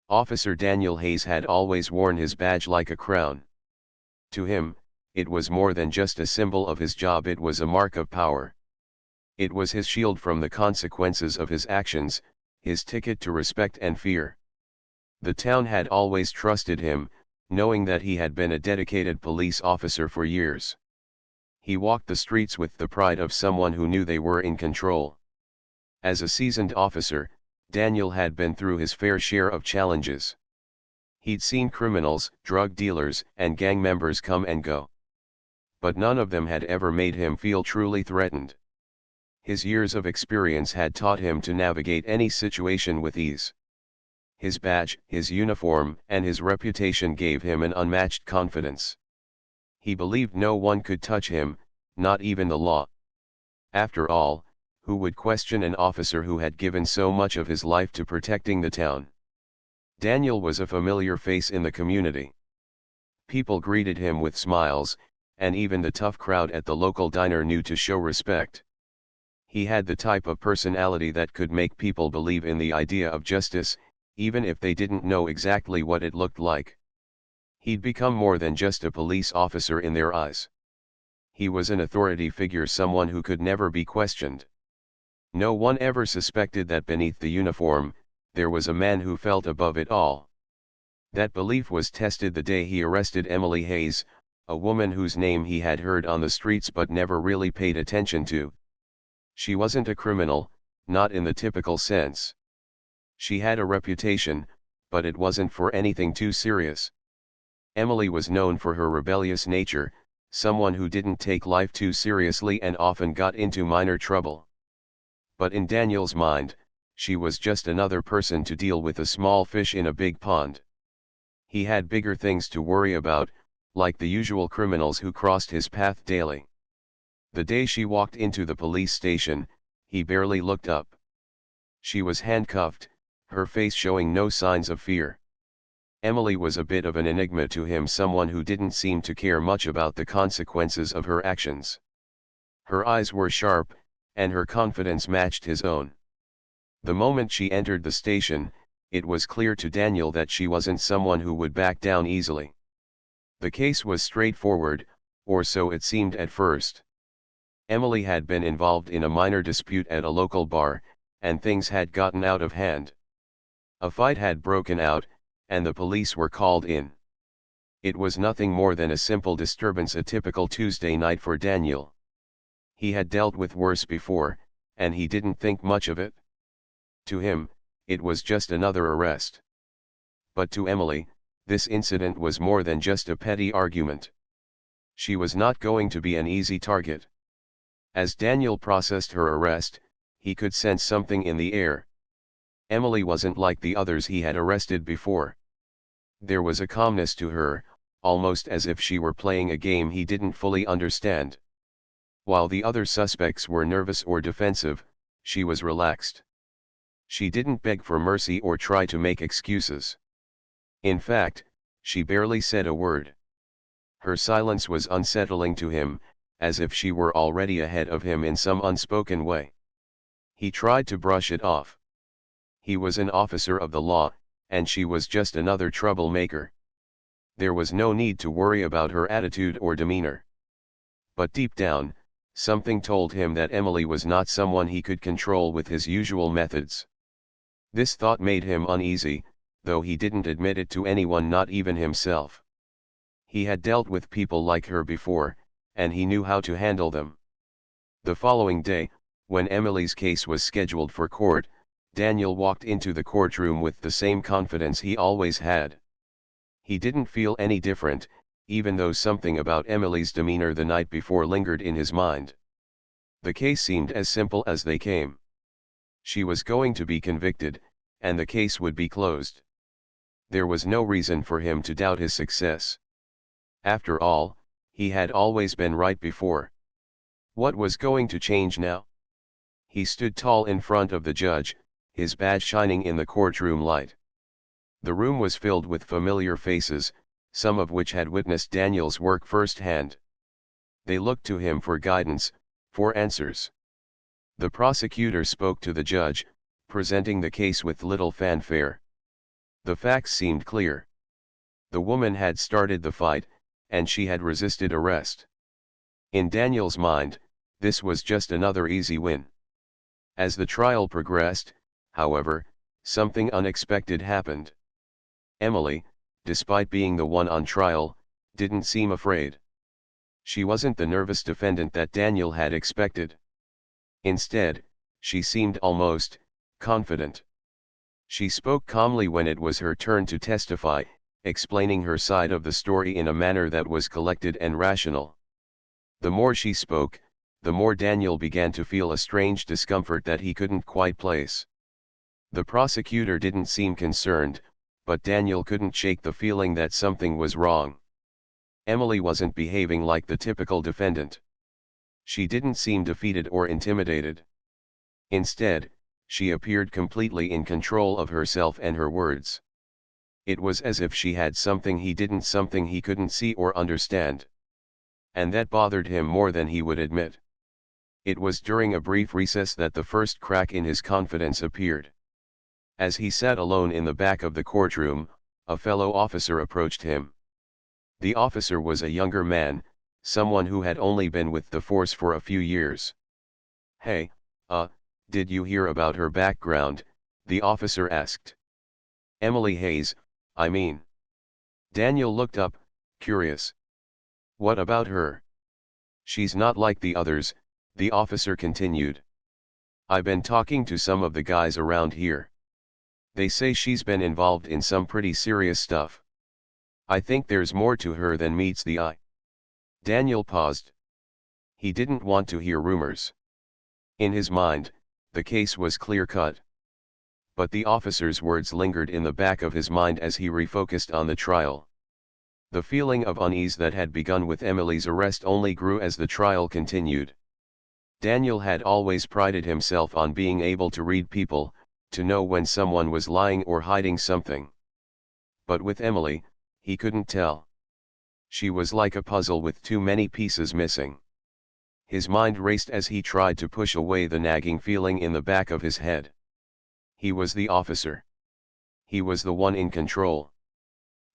Officer Daniel Hayes had always worn his badge like a crown. To him, it was more than just a symbol of his job, it was a mark of power. It was his shield from the consequences of his actions, his ticket to respect and fear. The town had always trusted him, knowing that he had been a dedicated police officer for years. He walked the streets with the pride of someone who knew they were in control. As a seasoned officer, Daniel had been through his fair share of challenges. He'd seen criminals, drug dealers, and gang members come and go. But none of them had ever made him feel truly threatened. His years of experience had taught him to navigate any situation with ease. His badge, his uniform, and his reputation gave him an unmatched confidence. He believed no one could touch him, not even the law. After all, who would question an officer who had given so much of his life to protecting the town? Daniel was a familiar face in the community. People greeted him with smiles, and even the tough crowd at the local diner knew to show respect. He had the type of personality that could make people believe in the idea of justice, even if they didn't know exactly what it looked like. He'd become more than just a police officer in their eyes. He was an authority figure, someone who could never be questioned. No one ever suspected that beneath the uniform, there was a man who felt above it all. That belief was tested the day he arrested Emily Hayes, a woman whose name he had heard on the streets but never really paid attention to. She wasn't a criminal, not in the typical sense. She had a reputation, but it wasn't for anything too serious. Emily was known for her rebellious nature, someone who didn't take life too seriously and often got into minor trouble. But in Daniel's mind, she was just another person to deal with, a small fish in a big pond. He had bigger things to worry about, like the usual criminals who crossed his path daily. The day she walked into the police station, he barely looked up. She was handcuffed, her face showing no signs of fear. Emily was a bit of an enigma to him, someone who didn't seem to care much about the consequences of her actions. Her eyes were sharp, and her confidence matched his own. The moment she entered the station, it was clear to Daniel that she wasn't someone who would back down easily. The case was straightforward, or so it seemed at first. Emily had been involved in a minor dispute at a local bar, and things had gotten out of hand. A fight had broken out, and the police were called in. It was nothing more than a simple disturbance, a typical Tuesday night for Daniel. He had dealt with worse before, and he didn't think much of it. To him, it was just another arrest. But to Emily, this incident was more than just a petty argument. She was not going to be an easy target. As Daniel processed her arrest, he could sense something in the air. Emily wasn't like the others he had arrested before. There was a calmness to her, almost as if she were playing a game he didn't fully understand. While the other suspects were nervous or defensive, she was relaxed. She didn't beg for mercy or try to make excuses. In fact, she barely said a word. Her silence was unsettling to him, as if she were already ahead of him in some unspoken way. He tried to brush it off. He was an officer of the law, and she was just another troublemaker. There was no need to worry about her attitude or demeanor. But deep down, something told him that Emily was not someone he could control with his usual methods. This thought made him uneasy, though he didn't admit it to anyone, not even himself. He had dealt with people like her before, and he knew how to handle them. The following day, when Emily's case was scheduled for court, Daniel walked into the courtroom with the same confidence he always had. He didn't feel any different, even though something about Emily's demeanor the night before lingered in his mind. The case seemed as simple as they came. She was going to be convicted, and the case would be closed. There was no reason for him to doubt his success. After all, he had always been right before. What was going to change now? He stood tall in front of the judge, his badge shining in the courtroom light. The room was filled with familiar faces, some of which had witnessed Daniel's work firsthand. They looked to him for guidance, for answers. The prosecutor spoke to the judge, presenting the case with little fanfare. The facts seemed clear. The woman had started the fight, and she had resisted arrest. In Daniel's mind, this was just another easy win. As the trial progressed, however, something unexpected happened. Emily, despite being the one on trial, didn't seem afraid. She wasn't the nervous defendant that Daniel had expected. Instead, she seemed almost confident. She spoke calmly when it was her turn to testify, explaining her side of the story in a manner that was collected and rational. The more she spoke, the more Daniel began to feel a strange discomfort that he couldn't quite place. The prosecutor didn't seem concerned, but Daniel couldn't shake the feeling that something was wrong. Emily wasn't behaving like the typical defendant. She didn't seem defeated or intimidated. Instead, she appeared completely in control of herself and her words. It was as if she had something he didn't, something he couldn't see or understand. And that bothered him more than he would admit. It was during a brief recess that the first crack in his confidence appeared. As he sat alone in the back of the courtroom, a fellow officer approached him. The officer was a younger man, someone who had only been with the force for a few years. "Hey, did you hear about her background?" the officer asked. "Emily Hayes, I mean." Daniel looked up, curious. "What about her?" "She's not like the others," the officer continued. "I've been talking to some of the guys around here. They say she's been involved in some pretty serious stuff. I think there's more to her than meets the eye." Daniel paused. He didn't want to hear rumors. In his mind, the case was clear-cut. But the officer's words lingered in the back of his mind as he refocused on the trial. The feeling of unease that had begun with Emily's arrest only grew as the trial continued. Daniel had always prided himself on being able to read people, to know when someone was lying or hiding something. But with Emily, he couldn't tell. She was like a puzzle with too many pieces missing. His mind raced as he tried to push away the nagging feeling in the back of his head. He was the officer. He was the one in control.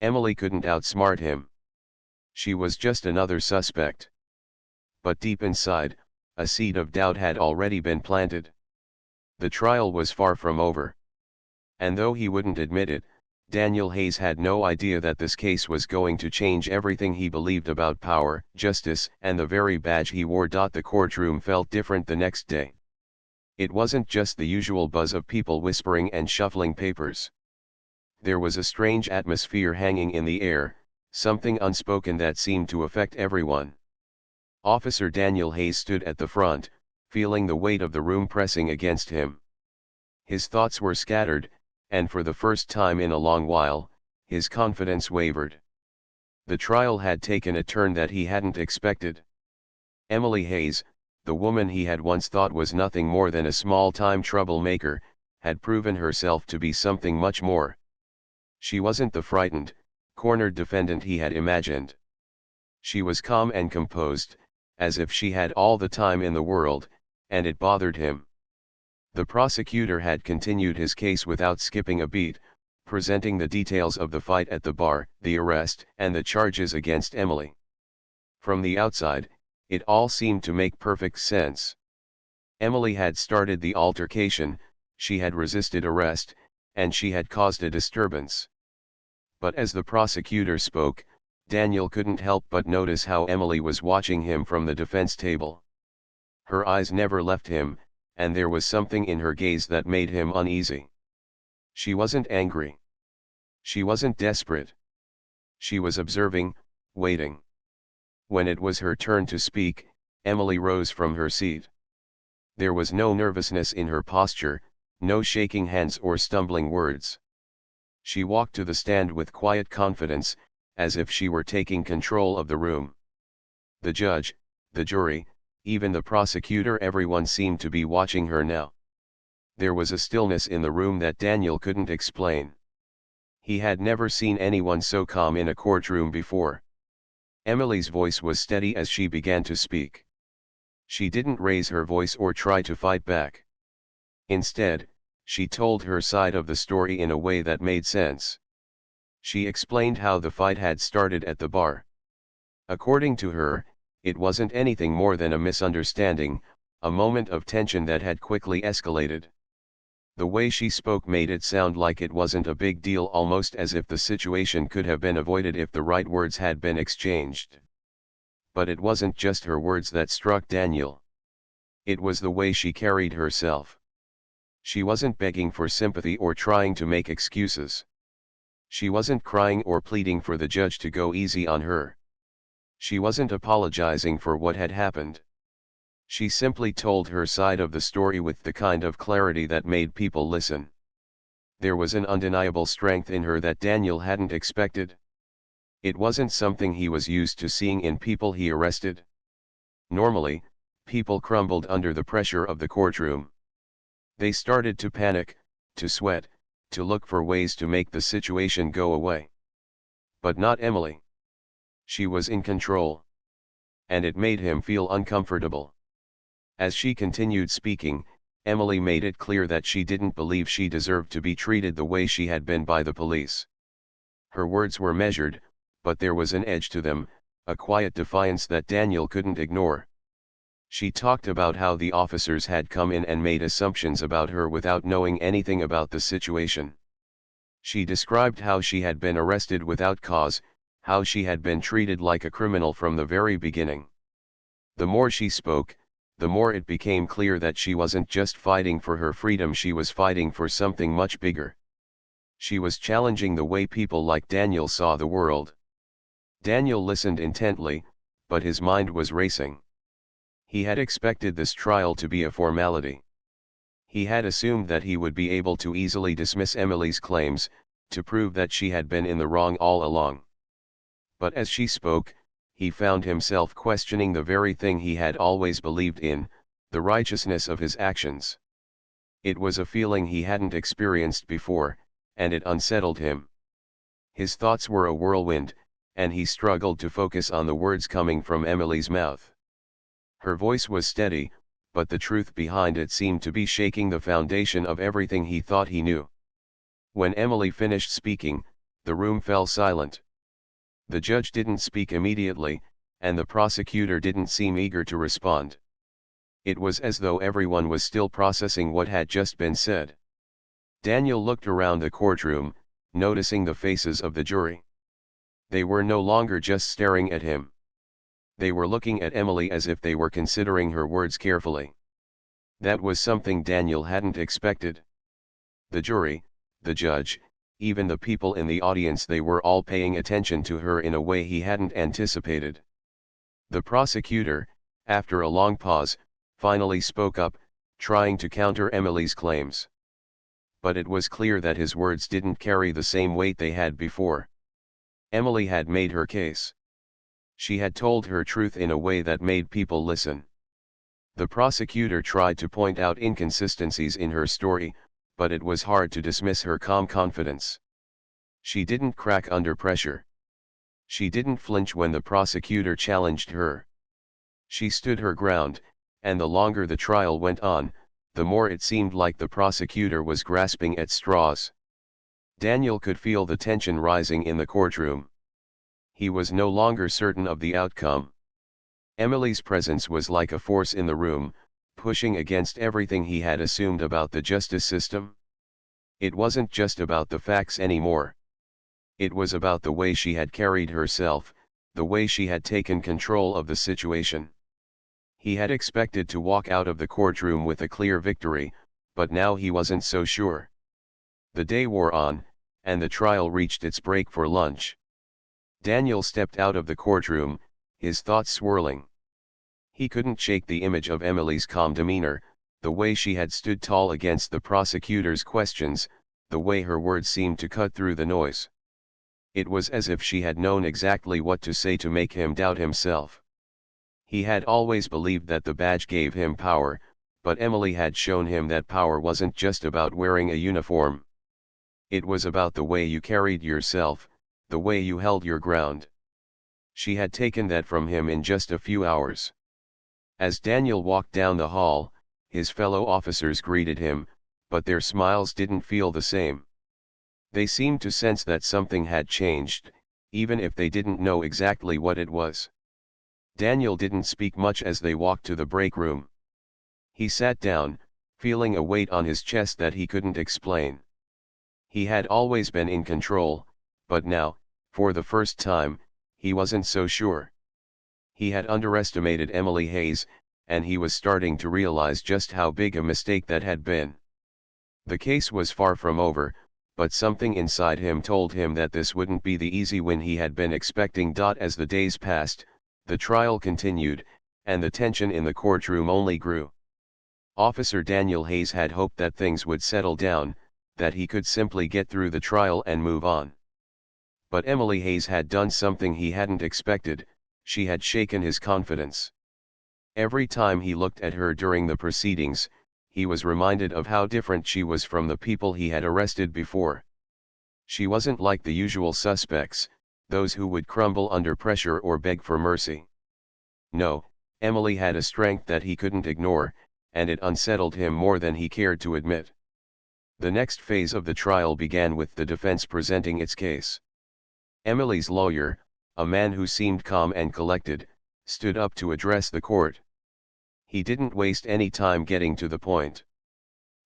Emily couldn't outsmart him. She was just another suspect. But deep inside, a seed of doubt had already been planted. The trial was far from over. And though he wouldn't admit it, Daniel Hayes had no idea that this case was going to change everything he believed about power, justice, and the very badge he wore. The courtroom felt different the next day. It wasn't just the usual buzz of people whispering and shuffling papers. There was a strange atmosphere hanging in the air, something unspoken that seemed to affect everyone. Officer Daniel Hayes stood at the front, feeling the weight of the room pressing against him. His thoughts were scattered, and for the first time in a long while, his confidence wavered. The trial had taken a turn that he hadn't expected. Emily Hayes, the woman he had once thought was nothing more than a small-time troublemaker, had proven herself to be something much more. She wasn't the frightened, cornered defendant he had imagined. She was calm and composed, as if she had all the time in the world, and it bothered him. The prosecutor had continued his case without skipping a beat, presenting the details of the fight at the bar, the arrest, and the charges against Emily. From the outside, it all seemed to make perfect sense. Emily had started the altercation, she had resisted arrest, and she had caused a disturbance. But as the prosecutor spoke, Daniel couldn't help but notice how Emily was watching him from the defense table. Her eyes never left him, and there was something in her gaze that made him uneasy. She wasn't angry. She wasn't desperate. She was observing, waiting. When it was her turn to speak, Emily rose from her seat. There was no nervousness in her posture, no shaking hands or stumbling words. She walked to the stand with quiet confidence, as if she were taking control of the room. The judge, the jury, even the prosecutor, everyone seemed to be watching her now. There was a stillness in the room that Daniel couldn't explain. He had never seen anyone so calm in a courtroom before. Emily's voice was steady as she began to speak. She didn't raise her voice or try to fight back. Instead, she told her side of the story in a way that made sense. She explained how the fight had started at the bar. According to her, it wasn't anything more than a misunderstanding, a moment of tension that had quickly escalated. The way she spoke made it sound like it wasn't a big deal, almost as if the situation could have been avoided if the right words had been exchanged. But it wasn't just her words that struck Daniel. It was the way she carried herself. She wasn't begging for sympathy or trying to make excuses. She wasn't crying or pleading for the judge to go easy on her. She wasn't apologizing for what had happened. She simply told her side of the story with the kind of clarity that made people listen. There was an undeniable strength in her that Daniel hadn't expected. It wasn't something he was used to seeing in people he arrested. Normally, people crumbled under the pressure of the courtroom. They started to panic, to sweat, to look for ways to make the situation go away. But not Emily. She was in control. And it made him feel uncomfortable. As she continued speaking, Emily made it clear that she didn't believe she deserved to be treated the way she had been by the police. Her words were measured, but there was an edge to them, a quiet defiance that Daniel couldn't ignore. She talked about how the officers had come in and made assumptions about her without knowing anything about the situation. She described how she had been arrested without cause, how she had been treated like a criminal from the very beginning. The more she spoke, the more it became clear that she wasn't just fighting for her freedom, she was fighting for something much bigger. She was challenging the way people like Daniel saw the world. Daniel listened intently, but his mind was racing. He had expected this trial to be a formality. He had assumed that he would be able to easily dismiss Emily's claims, to prove that she had been in the wrong all along. But as she spoke, he found himself questioning the very thing he had always believed in, the righteousness of his actions. It was a feeling he hadn't experienced before, and it unsettled him. His thoughts were a whirlwind, and he struggled to focus on the words coming from Emily's mouth. Her voice was steady, but the truth behind it seemed to be shaking the foundation of everything he thought he knew. When Emily finished speaking, the room fell silent. The judge didn't speak immediately, and the prosecutor didn't seem eager to respond. It was as though everyone was still processing what had just been said. Daniel looked around the courtroom, noticing the faces of the jury. They were no longer just staring at him. They were looking at Emily as if they were considering her words carefully. That was something Daniel hadn't expected. The jury, the judge, even the people in the audience, they were all paying attention to her in a way he hadn't anticipated. The prosecutor, after a long pause, finally spoke up, trying to counter Emily's claims. But it was clear that his words didn't carry the same weight they had before. Emily had made her case. She had told her truth in a way that made people listen. The prosecutor tried to point out inconsistencies in her story, but it was hard to dismiss her calm confidence. She didn't crack under pressure. She didn't flinch when the prosecutor challenged her. She stood her ground, and the longer the trial went on, the more it seemed like the prosecutor was grasping at straws. Daniel could feel the tension rising in the courtroom. He was no longer certain of the outcome. Emily's presence was like a force in the room, pushing against everything he had assumed about the justice system. It wasn't just about the facts anymore. It was about the way she had carried herself, the way she had taken control of the situation. He had expected to walk out of the courtroom with a clear victory, but now he wasn't so sure. The day wore on, and the trial reached its break for lunch. Daniel stepped out of the courtroom, his thoughts swirling. He couldn't shake the image of Emily's calm demeanor, the way she had stood tall against the prosecutor's questions, the way her words seemed to cut through the noise. It was as if she had known exactly what to say to make him doubt himself. He had always believed that the badge gave him power, but Emily had shown him that power wasn't just about wearing a uniform. It was about the way you carried yourself, the way you held your ground. She had taken that from him in just a few hours. As Daniel walked down the hall, his fellow officers greeted him, but their smiles didn't feel the same. They seemed to sense that something had changed, even if they didn't know exactly what it was. Daniel didn't speak much as they walked to the break room. He sat down, feeling a weight on his chest that he couldn't explain. He had always been in control, but now, for the first time, he wasn't so sure. He had underestimated Emily Hayes, and he was starting to realize just how big a mistake that had been. The case was far from over, but something inside him told him that this wouldn't be the easy win he had been expecting. As the days passed, the trial continued, and the tension in the courtroom only grew. Officer Daniel Hayes had hoped that things would settle down, that he could simply get through the trial and move on. But Emily Hayes had done something he hadn't expected. She had shaken his confidence. Every time he looked at her during the proceedings, he was reminded of how different she was from the people he had arrested before. She wasn't like the usual suspects, those who would crumble under pressure or beg for mercy. No, Emily had a strength that he couldn't ignore, and it unsettled him more than he cared to admit. The next phase of the trial began with the defense presenting its case. Emily's lawyer, a man who seemed calm and collected, stood up to address the court. He didn't waste any time getting to the point.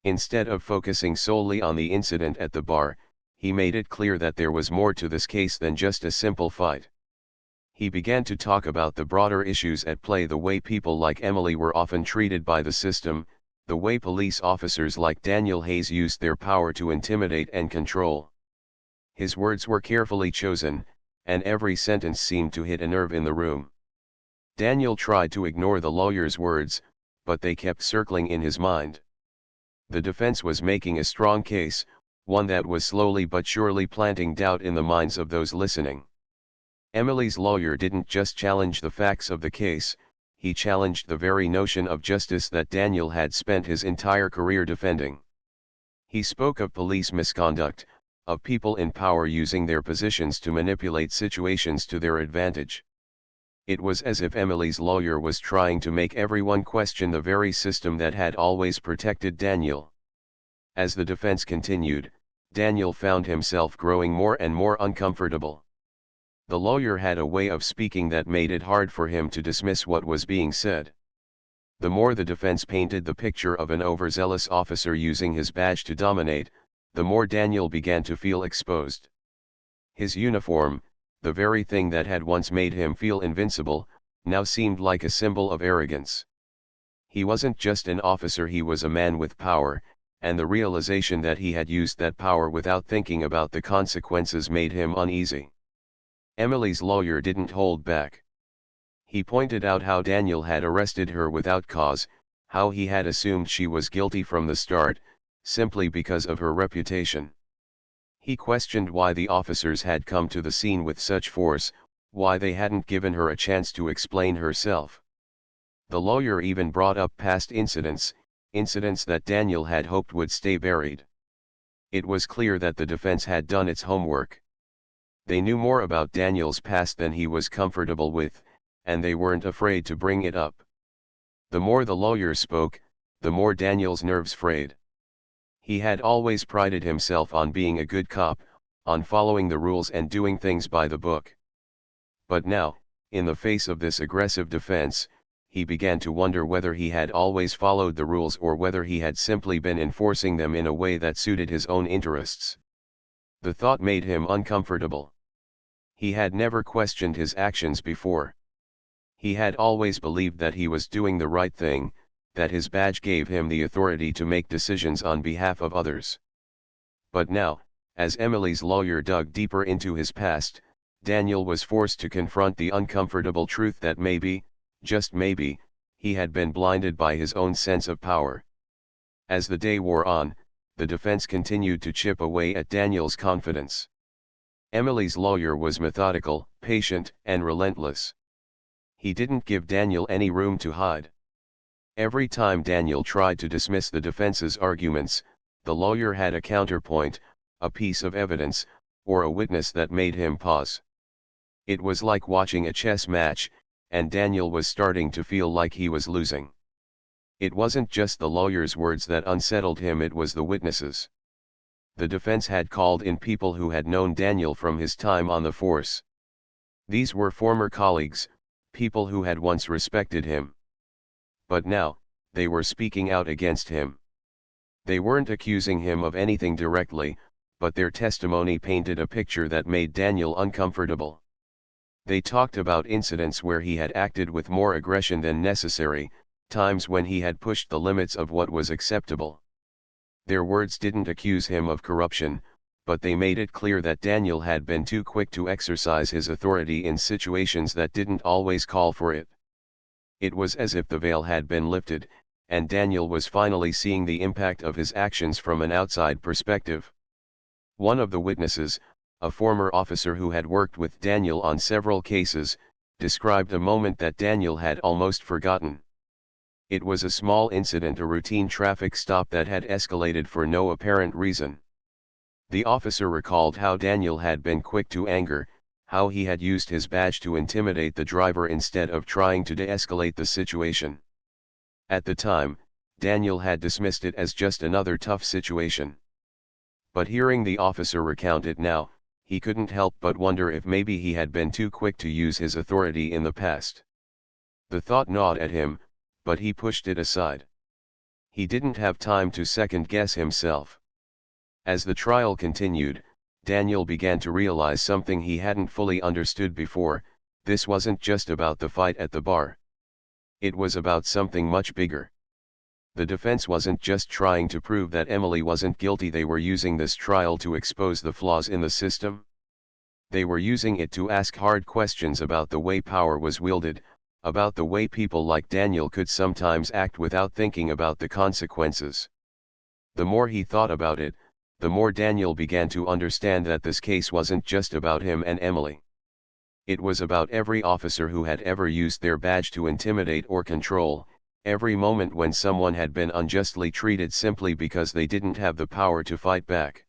Instead of focusing solely on the incident at the bar, he made it clear that there was more to this case than just a simple fight. He began to talk about the broader issues at play, the way people like Emily were often treated by the system, the way police officers like Daniel Hayes used their power to intimidate and control. His words were carefully chosen, and every sentence seemed to hit a nerve in the room. Daniel tried to ignore the lawyer's words, but they kept circling in his mind. The defense was making a strong case, one that was slowly but surely planting doubt in the minds of those listening. Emily's lawyer didn't just challenge the facts of the case, he challenged the very notion of justice that Daniel had spent his entire career defending. He spoke of police misconduct, of people in power using their positions to manipulate situations to their advantage. It was as if Emily's lawyer was trying to make everyone question the very system that had always protected Daniel. As the defense continued, Daniel found himself growing more and more uncomfortable. The lawyer had a way of speaking that made it hard for him to dismiss what was being said. The more the defense painted the picture of an overzealous officer using his badge to dominate, the more Daniel began to feel exposed. His uniform, the very thing that had once made him feel invincible, now seemed like a symbol of arrogance. He wasn't just an officer, he was a man with power, and the realization that he had used that power without thinking about the consequences made him uneasy. Emily's lawyer didn't hold back. He pointed out how Daniel had arrested her without cause, how he had assumed she was guilty from the start, simply because of her reputation. He questioned why the officers had come to the scene with such force, why they hadn't given her a chance to explain herself. The lawyer even brought up past incidents that Daniel had hoped would stay buried. It was clear that the defense had done its homework. They knew more about Daniel's past than he was comfortable with, and they weren't afraid to bring it up. The more the lawyer spoke, the more Daniel's nerves frayed. He had always prided himself on being a good cop, on following the rules and doing things by the book. But now, in the face of this aggressive defense, he began to wonder whether he had always followed the rules or whether he had simply been enforcing them in a way that suited his own interests. The thought made him uncomfortable. He had never questioned his actions before. He had always believed that he was doing the right thing, that his badge gave him the authority to make decisions on behalf of others. But now, as Emily's lawyer dug deeper into his past, Daniel was forced to confront the uncomfortable truth that maybe, just maybe, he had been blinded by his own sense of power. As the day wore on, the defense continued to chip away at Daniel's confidence. Emily's lawyer was methodical, patient, and relentless. He didn't give Daniel any room to hide. Every time Daniel tried to dismiss the defense's arguments, the lawyer had a counterpoint, a piece of evidence, or a witness that made him pause. It was like watching a chess match, and Daniel was starting to feel like he was losing. It wasn't just the lawyer's words that unsettled him, it was the witnesses. The defense had called in people who had known Daniel from his time on the force. These were former colleagues, people who had once respected him. But now, they were speaking out against him. They weren't accusing him of anything directly, but their testimony painted a picture that made Daniel uncomfortable. They talked about incidents where he had acted with more aggression than necessary, times when he had pushed the limits of what was acceptable. Their words didn't accuse him of corruption, but they made it clear that Daniel had been too quick to exercise his authority in situations that didn't always call for it. It was as if the veil had been lifted, and Daniel was finally seeing the impact of his actions from an outside perspective. One of the witnesses, a former officer who had worked with Daniel on several cases, described a moment that Daniel had almost forgotten. It was a small incident, a routine traffic stop that had escalated for no apparent reason. The officer recalled how Daniel had been quick to anger, how he had used his badge to intimidate the driver instead of trying to de-escalate the situation. At the time, Daniel had dismissed it as just another tough situation. But hearing the officer recount it now, he couldn't help but wonder if maybe he had been too quick to use his authority in the past. The thought gnawed at him, but he pushed it aside. He didn't have time to second-guess himself. As the trial continued, Daniel began to realize something he hadn't fully understood before: this wasn't just about the fight at the bar. It was about something much bigger. The defense wasn't just trying to prove that Emily wasn't guilty, they were using this trial to expose the flaws in the system. They were using it to ask hard questions about the way power was wielded, about the way people like Daniel could sometimes act without thinking about the consequences. The more he thought about it, the more Daniel began to understand that this case wasn't just about him and Emily. It was about every officer who had ever used their badge to intimidate or control, every moment when someone had been unjustly treated simply because they didn't have the power to fight back.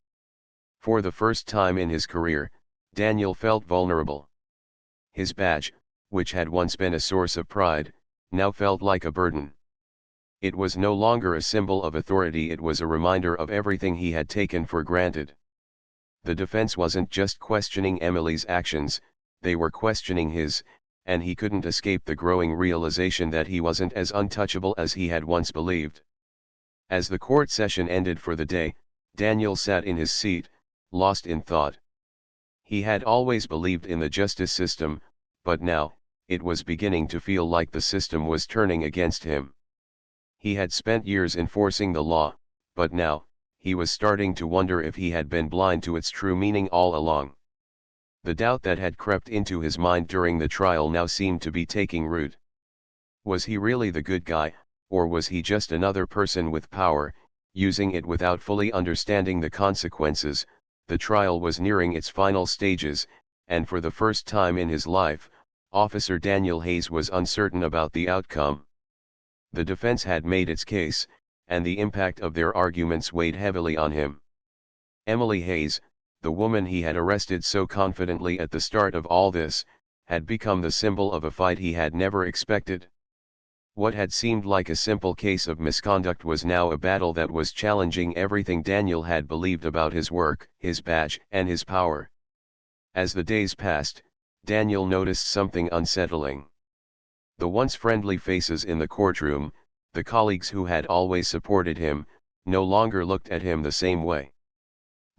For the first time in his career, Daniel felt vulnerable. His badge, which had once been a source of pride, now felt like a burden. It was no longer a symbol of authority, it was a reminder of everything he had taken for granted. The defense wasn't just questioning Emily's actions, they were questioning his, and he couldn't escape the growing realization that he wasn't as untouchable as he had once believed. As the court session ended for the day, Daniel sat in his seat, lost in thought. He had always believed in the justice system, but now, it was beginning to feel like the system was turning against him. He had spent years enforcing the law, but now, he was starting to wonder if he had been blind to its true meaning all along. The doubt that had crept into his mind during the trial now seemed to be taking root. Was he really the good guy, or was he just another person with power, using it without fully understanding the consequences? The trial was nearing its final stages, and for the first time in his life, Officer Daniel Hayes was uncertain about the outcome. The defense had made its case, and the impact of their arguments weighed heavily on him. Emily Hayes, the woman he had arrested so confidently at the start of all this, had become the symbol of a fight he had never expected. What had seemed like a simple case of misconduct was now a battle that was challenging everything Daniel had believed about his work, his badge, and his power. As the days passed, Daniel noticed something unsettling. The once friendly faces in the courtroom, the colleagues who had always supported him, no longer looked at him the same way.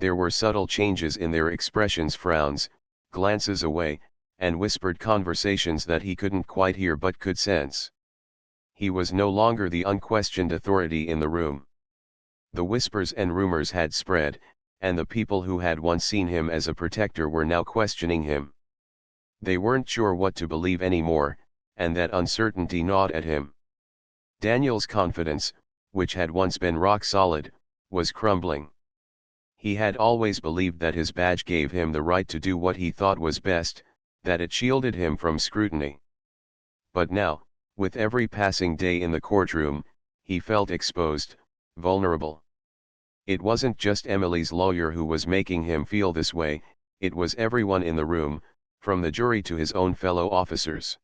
There were subtle changes in their expressions: frowns, glances away, and whispered conversations that he couldn't quite hear but could sense. He was no longer the unquestioned authority in the room. The whispers and rumors had spread, and the people who had once seen him as a protector were now questioning him. They weren't sure what to believe anymore, and that uncertainty gnawed at him. Daniel's confidence, which had once been rock solid, was crumbling. He had always believed that his badge gave him the right to do what he thought was best, that it shielded him from scrutiny. But now, with every passing day in the courtroom, he felt exposed, vulnerable. It wasn't just Emily's lawyer who was making him feel this way, it was everyone in the room, from the jury to his own fellow officers.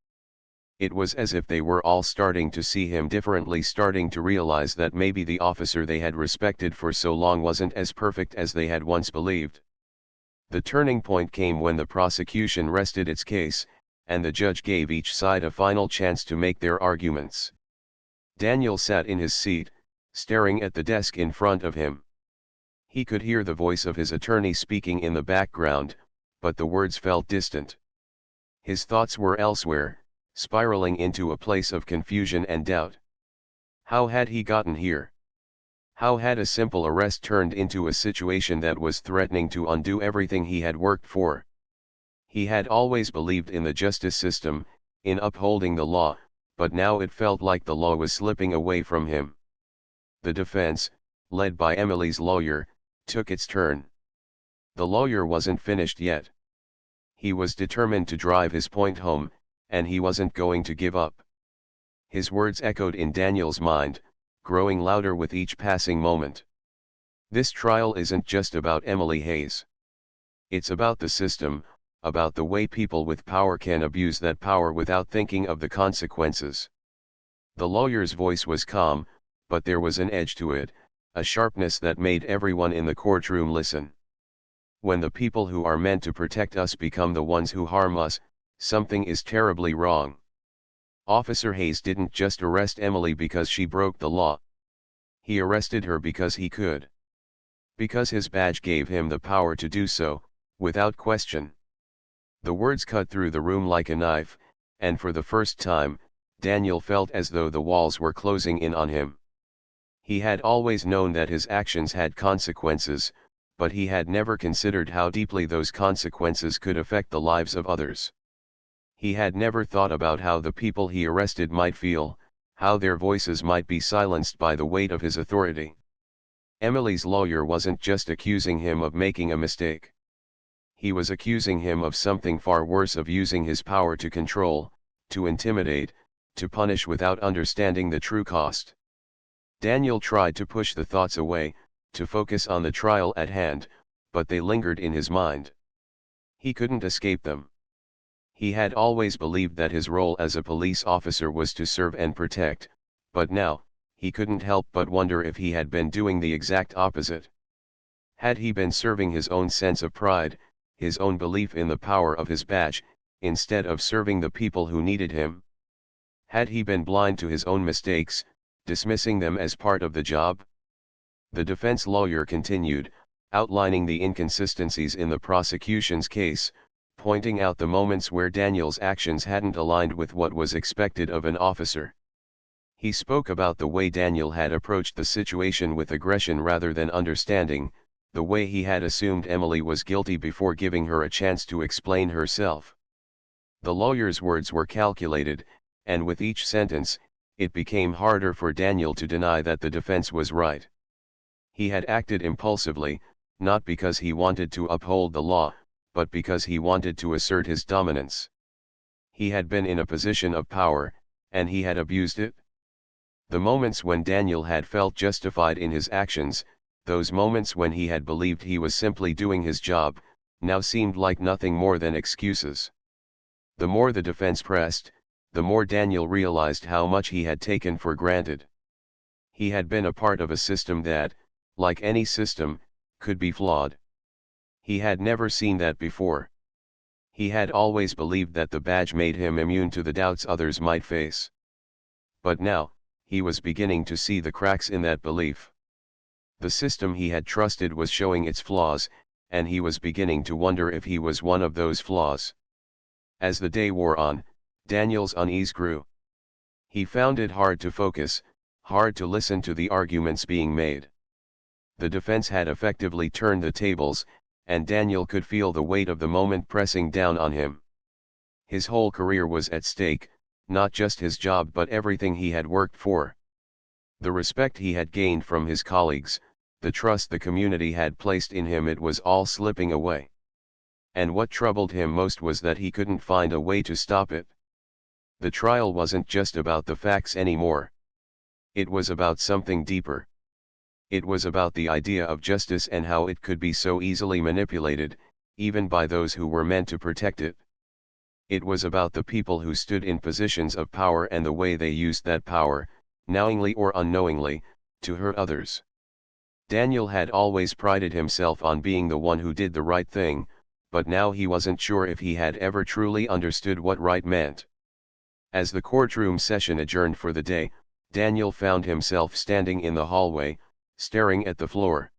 It was as if they were all starting to see him differently, starting to realize that maybe the officer they had respected for so long wasn't as perfect as they had once believed. The turning point came when the prosecution rested its case, and the judge gave each side a final chance to make their arguments. Daniel sat in his seat, staring at the desk in front of him. He could hear the voice of his attorney speaking in the background, but the words felt distant. His thoughts were elsewhere, spiraling into a place of confusion and doubt. How had he gotten here? How had a simple arrest turned into a situation that was threatening to undo everything he had worked for? He had always believed in the justice system, in upholding the law, but now it felt like the law was slipping away from him. The defense, led by Emily's lawyer, took its turn. The lawyer wasn't finished yet. He was determined to drive his point home, and he wasn't going to give up. His words echoed in Daniel's mind, growing louder with each passing moment. This trial isn't just about Emily Hayes. It's about the system, about the way people with power can abuse that power without thinking of the consequences. The lawyer's voice was calm, but there was an edge to it, a sharpness that made everyone in the courtroom listen. When the people who are meant to protect us become the ones who harm us, something is terribly wrong. Officer Hayes didn't just arrest Emily because she broke the law. He arrested her because he could. Because his badge gave him the power to do so, without question. The words cut through the room like a knife, and for the first time, Daniel felt as though the walls were closing in on him. He had always known that his actions had consequences, but he had never considered how deeply those consequences could affect the lives of others. He had never thought about how the people he arrested might feel, how their voices might be silenced by the weight of his authority. Emily's lawyer wasn't just accusing him of making a mistake. He was accusing him of something far worse, of using his power to control, to intimidate, to punish without understanding the true cost. Daniel tried to push the thoughts away, to focus on the trial at hand, but they lingered in his mind. He couldn't escape them. He had always believed that his role as a police officer was to serve and protect, but now, he couldn't help but wonder if he had been doing the exact opposite. Had he been serving his own sense of pride, his own belief in the power of his badge, instead of serving the people who needed him? Had he been blind to his own mistakes, dismissing them as part of the job? The defense lawyer continued, outlining the inconsistencies in the prosecution's case, pointing out the moments where Daniel's actions hadn't aligned with what was expected of an officer. He spoke about the way Daniel had approached the situation with aggression rather than understanding, the way he had assumed Emily was guilty before giving her a chance to explain herself. The lawyer's words were calculated, and with each sentence, it became harder for Daniel to deny that the defense was right. He had acted impulsively, not because he wanted to uphold the law, but because he wanted to assert his dominance. He had been in a position of power, and he had abused it. The moments when Daniel had felt justified in his actions, those moments when he had believed he was simply doing his job, now seemed like nothing more than excuses. The more the defense pressed, the more Daniel realized how much he had taken for granted. He had been a part of a system that, like any system, could be flawed. He had never seen that before. He had always believed that the badge made him immune to the doubts others might face. But now, he was beginning to see the cracks in that belief. The system he had trusted was showing its flaws, and he was beginning to wonder if he was one of those flaws. As the day wore on, Daniel's unease grew. He found it hard to focus, hard to listen to the arguments being made. The defense had effectively turned the tables, and Daniel could feel the weight of the moment pressing down on him. His whole career was at stake, not just his job but everything he had worked for. The respect he had gained from his colleagues, the trust the community had placed in him, it was all slipping away. And what troubled him most was that he couldn't find a way to stop it. The trial wasn't just about the facts anymore. It was about something deeper. It was about the idea of justice and how it could be so easily manipulated, even by those who were meant to protect it. It was about the people who stood in positions of power and the way they used that power, knowingly or unknowingly, to hurt others. Daniel had always prided himself on being the one who did the right thing, but now he wasn't sure if he had ever truly understood what right meant. As the courtroom session adjourned for the day, Daniel found himself standing in the hallway, staring at the floor.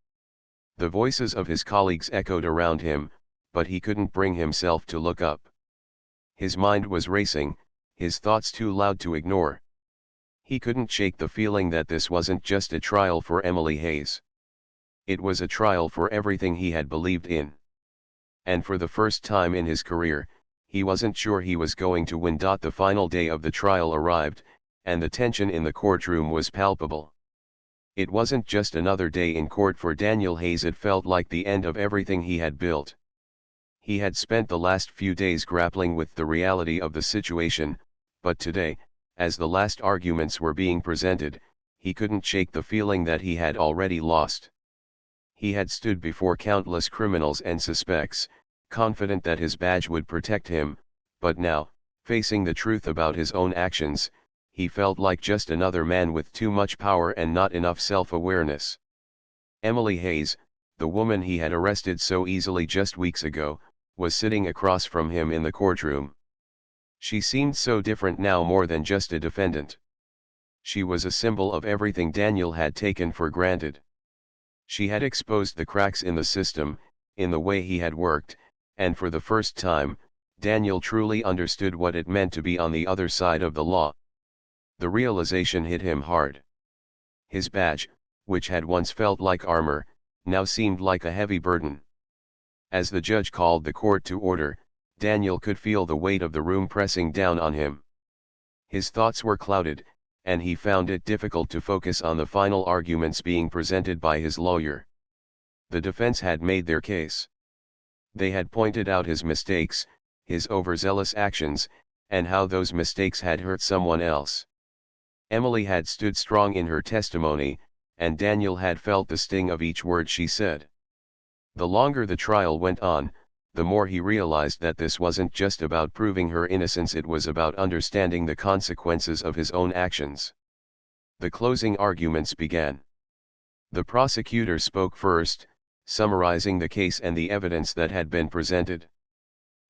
The voices of his colleagues echoed around him, but he couldn't bring himself to look up. His mind was racing, his thoughts too loud to ignore. He couldn't shake the feeling that this wasn't just a trial for Emily Hayes. It was a trial for everything he had believed in. And for the first time in his career, he wasn't sure he was going to win. The final day of the trial arrived, and the tension in the courtroom was palpable. It wasn't just another day in court for Daniel Hayes, it felt like the end of everything he had built. He had spent the last few days grappling with the reality of the situation, but today, as the last arguments were being presented, he couldn't shake the feeling that he had already lost. He had stood before countless criminals and suspects, confident that his badge would protect him, but now, facing the truth about his own actions, he felt like just another man with too much power and not enough self-awareness. Emily Hayes, the woman he had arrested so easily just weeks ago, was sitting across from him in the courtroom. She seemed so different now, more than just a defendant. She was a symbol of everything Daniel had taken for granted. She had exposed the cracks in the system, in the way he had worked, and for the first time, Daniel truly understood what it meant to be on the other side of the law. The realization hit him hard. His badge, which had once felt like armor, now seemed like a heavy burden. As the judge called the court to order, Daniel could feel the weight of the room pressing down on him. His thoughts were clouded, and he found it difficult to focus on the final arguments being presented by his lawyer. The defense had made their case. They had pointed out his mistakes, his overzealous actions, and how those mistakes had hurt someone else. Emily had stood strong in her testimony, and Daniel had felt the sting of each word she said. The longer the trial went on, the more he realized that this wasn't just about proving her innocence, it was about understanding the consequences of his own actions. The closing arguments began. The prosecutor spoke first, summarizing the case and the evidence that had been presented.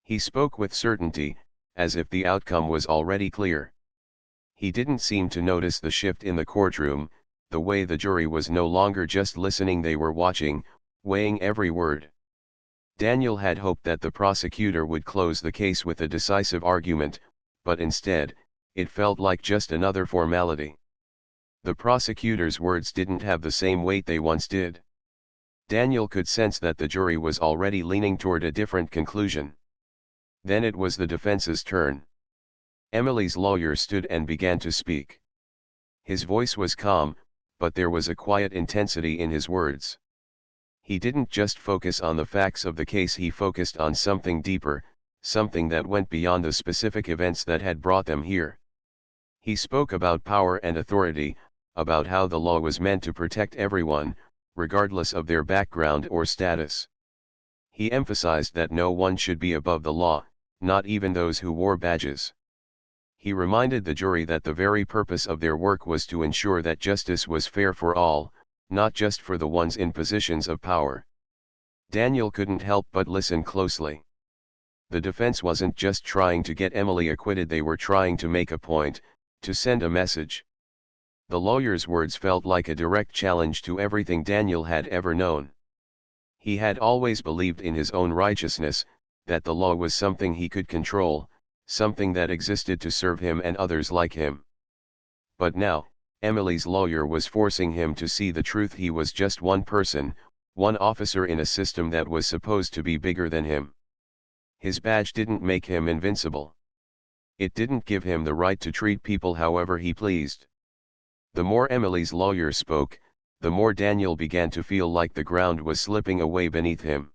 He spoke with certainty, as if the outcome was already clear. He didn't seem to notice the shift in the courtroom, the way the jury was no longer just listening, they were watching, weighing every word. Daniel had hoped that the prosecutor would close the case with a decisive argument, but instead, it felt like just another formality. The prosecutor's words didn't have the same weight they once did. Daniel could sense that the jury was already leaning toward a different conclusion. Then it was the defense's turn. Emily's lawyer stood and began to speak. His voice was calm, but there was a quiet intensity in his words. He didn't just focus on the facts of the case, he focused on something deeper, something that went beyond the specific events that had brought them here. He spoke about power and authority, about how the law was meant to protect everyone, regardless of their background or status. He emphasized that no one should be above the law, not even those who wore badges. He reminded the jury that the very purpose of their work was to ensure that justice was fair for all, not just for the ones in positions of power. Daniel couldn't help but listen closely. The defense wasn't just trying to get Emily acquitted, they were trying to make a point, to send a message. The lawyer's words felt like a direct challenge to everything Daniel had ever known. He had always believed in his own righteousness, that the law was something he could control, something that existed to serve him and others like him. But now, Emily's lawyer was forcing him to see the truth. He was just one person, one officer in a system that was supposed to be bigger than him. His badge didn't make him invincible. It didn't give him the right to treat people however he pleased. The more Emily's lawyer spoke, the more Daniel began to feel like the ground was slipping away beneath him.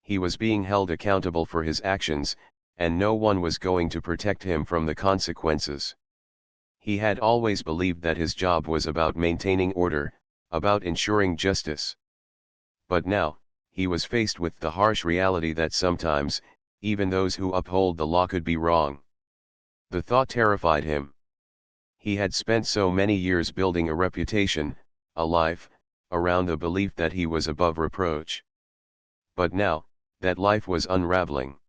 He was being held accountable for his actions, and no one was going to protect him from the consequences. He had always believed that his job was about maintaining order, about ensuring justice. But now, he was faced with the harsh reality that sometimes, even those who uphold the law could be wrong. The thought terrified him. He had spent so many years building a reputation, a life, around the belief that he was above reproach. But now, that life was unraveling.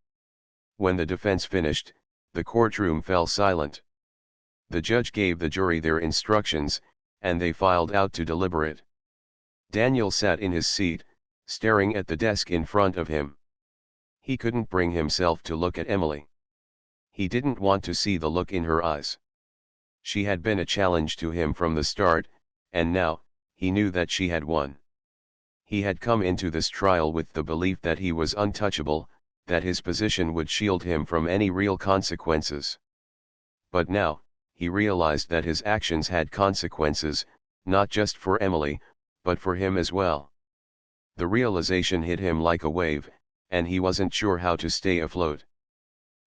When the defense finished, the courtroom fell silent. The judge gave the jury their instructions, and they filed out to deliberate. Daniel sat in his seat, staring at the desk in front of him. He couldn't bring himself to look at Emily. He didn't want to see the look in her eyes. She had been a challenge to him from the start, and now, he knew that she had won. He had come into this trial with the belief that he was untouchable, that his position would shield him from any real consequences. But now, he realized that his actions had consequences, not just for Emily, but for him as well. The realization hit him like a wave, and he wasn't sure how to stay afloat.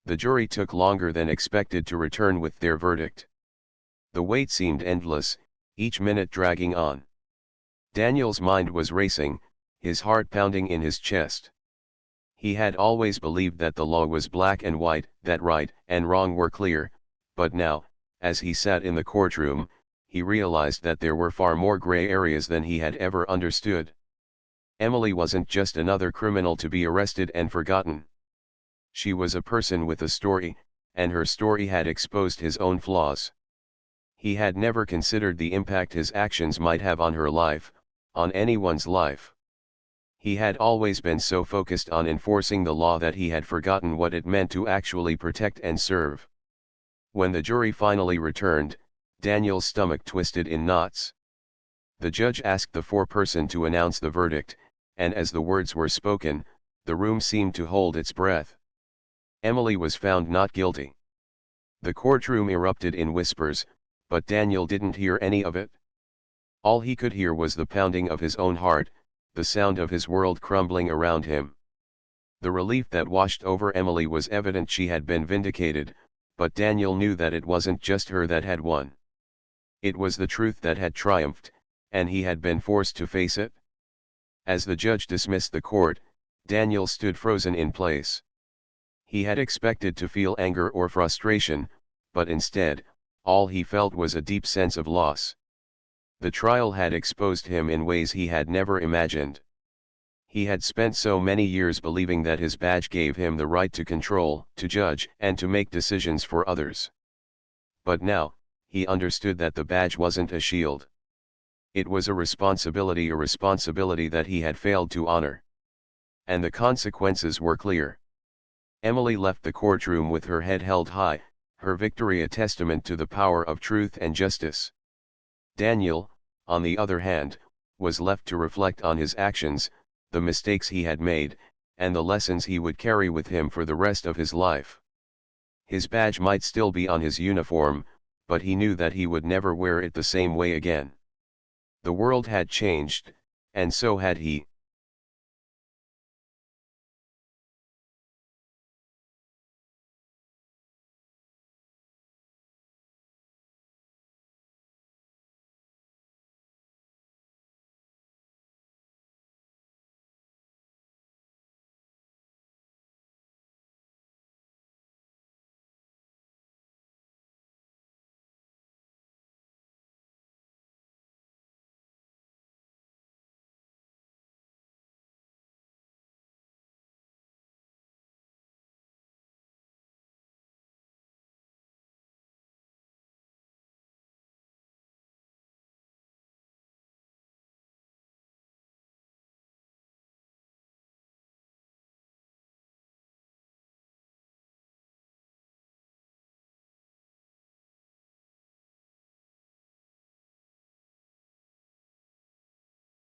The jury took longer than expected to return with their verdict. The wait seemed endless, each minute dragging on. Daniel's mind was racing, his heart pounding in his chest. He had always believed that the law was black and white, that right and wrong were clear, but now, as he sat in the courtroom, he realized that there were far more gray areas than he had ever understood. Emily wasn't just another criminal to be arrested and forgotten. She was a person with a story, and her story had exposed his own flaws. He had never considered the impact his actions might have on her life, on anyone's life. He had always been so focused on enforcing the law that he had forgotten what it meant to actually protect and serve. When the jury finally returned, Daniel's stomach twisted in knots. The judge asked the foreperson to announce the verdict, and as the words were spoken, the room seemed to hold its breath. Emily was found not guilty. The courtroom erupted in whispers, but Daniel didn't hear any of it. All he could hear was the pounding of his own heart, the sound of his world crumbling around him. The relief that washed over Emily was evident. She had been vindicated, but Daniel knew that it wasn't just her that had won. It was the truth that had triumphed, and he had been forced to face it. As the judge dismissed the court, Daniel stood frozen in place. He had expected to feel anger or frustration, but instead, all he felt was a deep sense of loss. The trial had exposed him in ways he had never imagined. He had spent so many years believing that his badge gave him the right to control, to judge, and to make decisions for others. But now, he understood that the badge wasn't a shield. It was a responsibility that he had failed to honor. And the consequences were clear. Emily left the courtroom with her head held high, her victory a testament to the power of truth and justice. Daniel, on the other hand, was left to reflect on his actions, the mistakes he had made, and the lessons he would carry with him for the rest of his life. His badge might still be on his uniform, but he knew that he would never wear it the same way again. The world had changed, and so had he.